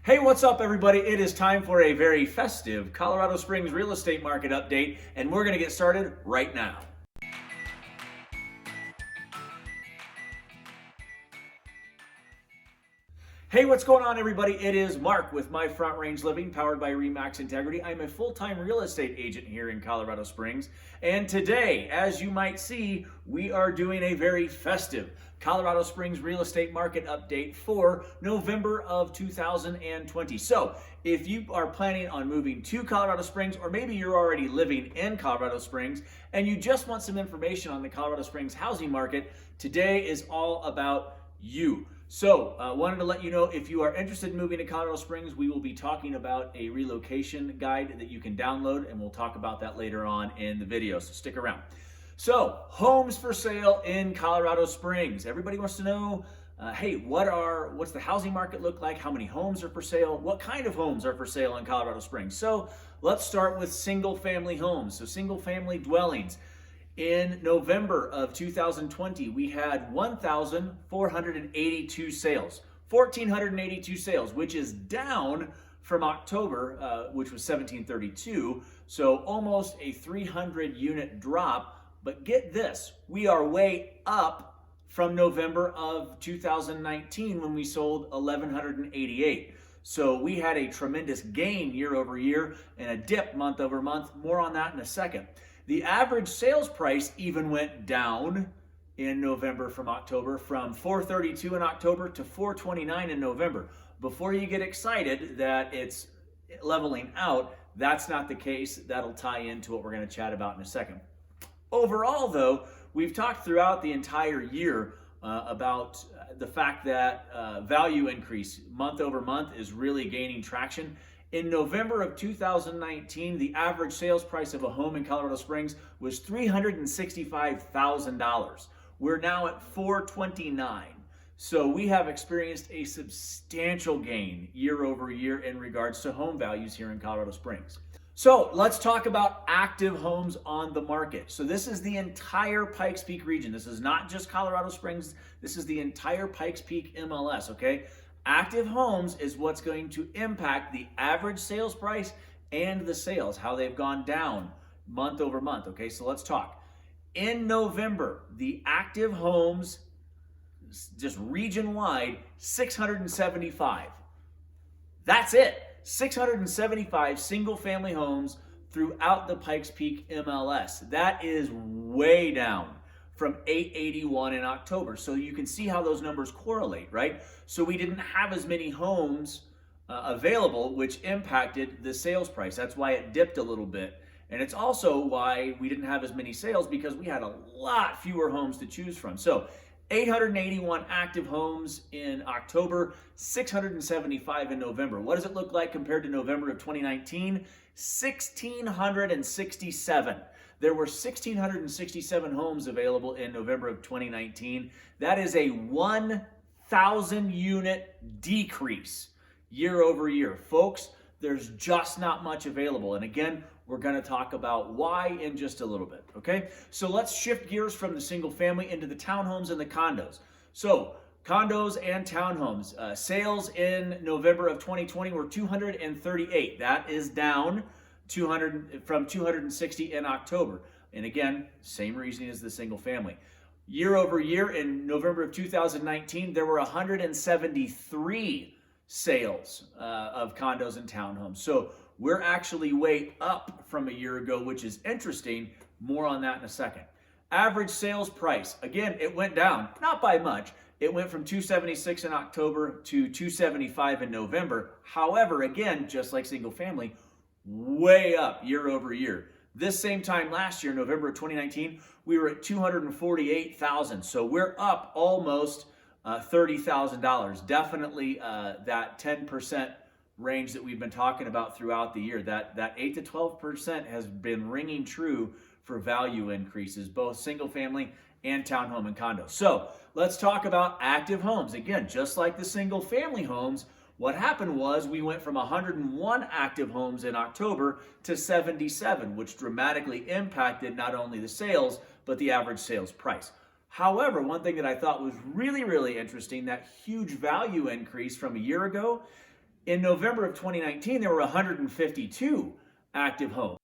Hey, what's up, everybody? It is time for a very festive Colorado Springs real estate market update, and we're going to get started right now. Hey, what's going on, everybody? It is Mark with My Front Range Living, powered by RE/MAX Integrity. I'm a full-time real estate agent here in Colorado Springs, and today, as you might see, we are doing a very festive Colorado Springs real estate market update for November of 2020. So, if you are planning on moving to Colorado Springs, or maybe you're already living in Colorado Springs, and you just want some information on the Colorado Springs housing market, today is all about you. So, wanted to let you know, if you are interested in moving to Colorado Springs, we will be talking about a relocation guide that you can download, and we'll talk about that later on in the video, so stick around. So, homes for sale in Colorado Springs. Everybody wants to know, hey, what's the housing market look like? How many homes are for sale? What kind of homes are for sale in Colorado Springs? So, let's start with single-family homes. So, single-family dwellings. In November of 2020, we had 1,482 sales, 1,482 sales, which is down from October, which was 1,732. So almost a 300 unit drop. But get this, we are way up from November of 2019 when we sold 1,188. So we had a tremendous gain year over year and a dip month over month. More on that in a second. The average sales price even went down in November from October, from $432 in October to $429 in November. Before you get excited that it's leveling out, that's not the case. That'll tie into what we're going to chat about in a second. Overall, though, we've talked throughout the entire year about the fact that value increase month over month is really gaining traction. In November of 2019, the average sales price of a home in Colorado Springs was $365,000. We're now at $429,000. So we have experienced a substantial gain year over year in regards to home values here in Colorado Springs. So let's talk about active homes on the market. So this is the entire Pikes Peak region. This is not just Colorado Springs. This is the entire Pikes Peak MLS, okay? Active homes is what's going to impact the average sales price and the sales, how they've gone down month over month. Okay, so let's talk. In November, the active homes, just region-wide, 675. That's it. 675 single-family homes throughout the Pikes Peak MLS. That is way down from 881 in October. So you can see how those numbers correlate, right? So we didn't have as many homes available, which impacted the sales price. That's why it dipped a little bit. And it's also why we didn't have as many sales, because we had a lot fewer homes to choose from. So 881 active homes in October, 675 in November. What does it look like compared to November of 2019? 1,667. There were 1,667 homes available in November of 2019. That is a 1,000 unit decrease year over year. Folks, there's just not much available. And again, we're going to talk about why in just a little bit, okay? So let's shift gears from the single family into the townhomes and the condos. So condos and townhomes. Sales in November of 2020 were 238. That is down from 260 in October. And again, same reasoning as the single family. Year over year, in November of 2019, there were 173 sales of condos and townhomes. So we're actually way up from a year ago, which is interesting. More on that in a second. Average sales price, again, it went down, not by much. It went from 276 in October to 275 in November. However, again, just like single family, way up year over year. This same time last year, November of 2019, we were at $248,000. So we're up almost $30,000. Definitely that 10% range that we've been talking about throughout the year. That 8 to 12% has been ringing true for value increases, both single family and townhome and condo. So let's talk about active homes. Again, just like the single family homes, what happened was we went from 101 active homes in October to 77, which dramatically impacted not only the sales, but the average sales price. However, one thing that I thought was really, really interesting, that huge value increase from a year ago, In November of 2019, there were 152 active homes.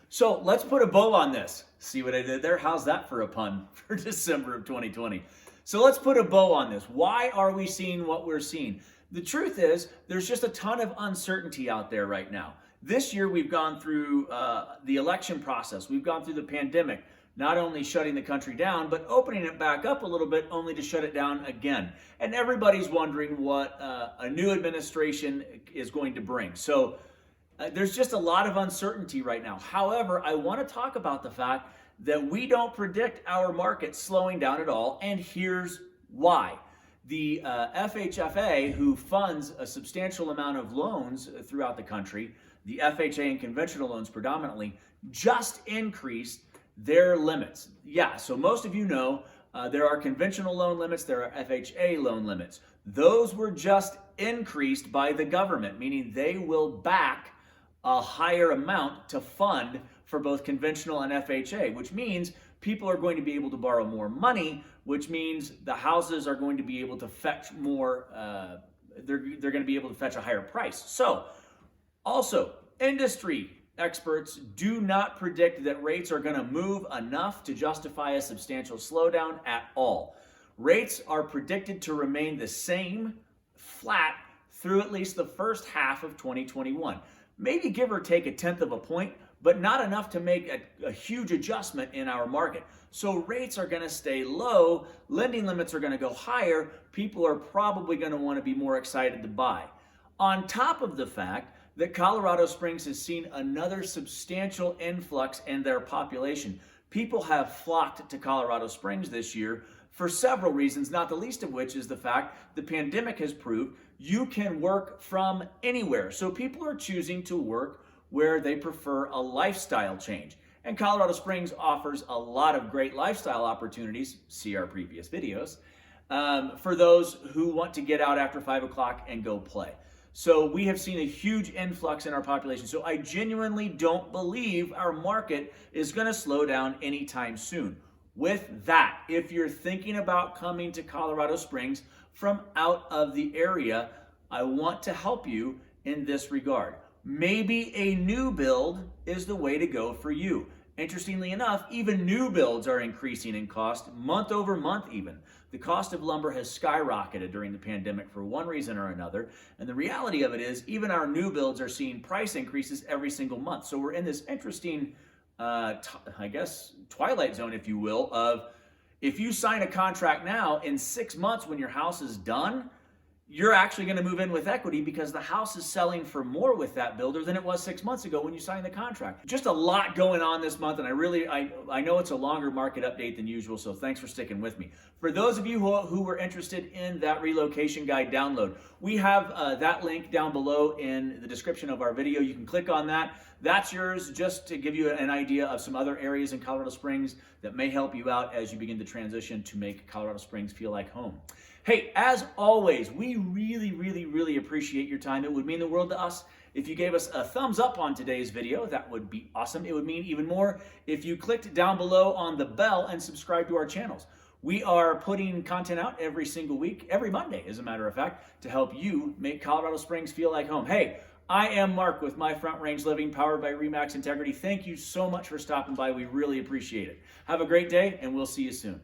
So let's put a bow on this. See what I did there? How's that for a pun for December of 2020? So let's put a bow on this. Why are we seeing what we're seeing? The truth is, there's just a ton of uncertainty out there right now. This year, we've gone through the election process. We've gone through the pandemic, not only shutting the country down, but opening it back up a little bit, only to shut it down again. And everybody's wondering what a new administration is going to bring. So there's just a lot of uncertainty right now. However, I want to talk about the fact that we don't predict our market slowing down at all, and here's why. The FHFA, who funds a substantial amount of loans throughout the country, the FHA and conventional loans predominantly, just increased their limits. Yeah, so most of you know there are conventional loan limits, there are FHA loan limits. Those were just increased by the government, meaning they will back a higher amount to fund for both conventional and FHA, which means people are going to be able to borrow more money, which means the houses are going to be able to fetch more, they're going to be able to fetch a higher price. So also, industry experts do not predict that rates are going to move enough to justify a substantial slowdown at all. Rates are predicted to remain the same, flat, through at least the first half of 2021. Maybe give or take 1/10 of a point, but not enough to make a huge adjustment in our market. So rates are going to stay low, lending limits are going to go higher, people are probably going to want to be more excited to buy. On top of the fact that Colorado Springs has seen another substantial influx in their population. People have flocked to Colorado Springs this year for several reasons, not the least of which is the fact the pandemic has proved you can work from anywhere. So people are choosing to work where they prefer a lifestyle change. And Colorado Springs offers a lot of great lifestyle opportunities, see our previous videos, for those who want to get out after 5 o'clock and go play. So we have seen a huge influx in our population. So I genuinely don't believe our market is going to slow down anytime soon. With that, if you're thinking about coming to Colorado Springs from out of the area, I want to help you in this regard. Maybe a new build is the way to go for you. Interestingly enough, even new builds are increasing in cost month over month even. The cost of lumber has skyrocketed during the pandemic for one reason or another. And the reality of it is even our new builds are seeing price increases every single month. So we're in this interesting, I guess, twilight zone, if you will, of if you sign a contract now, in 6 months when your house is done, you're actually going to move in with equity because the house is selling for more with that builder than it was 6 months ago when you signed the contract. Just a lot going on this month, and I know it's a longer market update than usual, so thanks for sticking with me. For those of you who were interested in that relocation guide download, we have that link down below in the description of our video. You can click on that. That's yours just to give you an idea of some other areas in Colorado Springs that may help you out as you begin to transition to make Colorado Springs feel like home. Hey, as always, we really appreciate your time. It would mean the world to us if you gave us a thumbs up on today's video. That would be awesome. It would mean even more if you clicked down below on the bell and subscribed to our channels. We are putting content out every single week, every Monday, as a matter of fact, to help you make Colorado Springs feel like home. Hey, I am Mark with My Front Range Living, powered by RE/MAX Integrity. Thank you so much for stopping by. We really appreciate it. Have a great day, and we'll see you soon.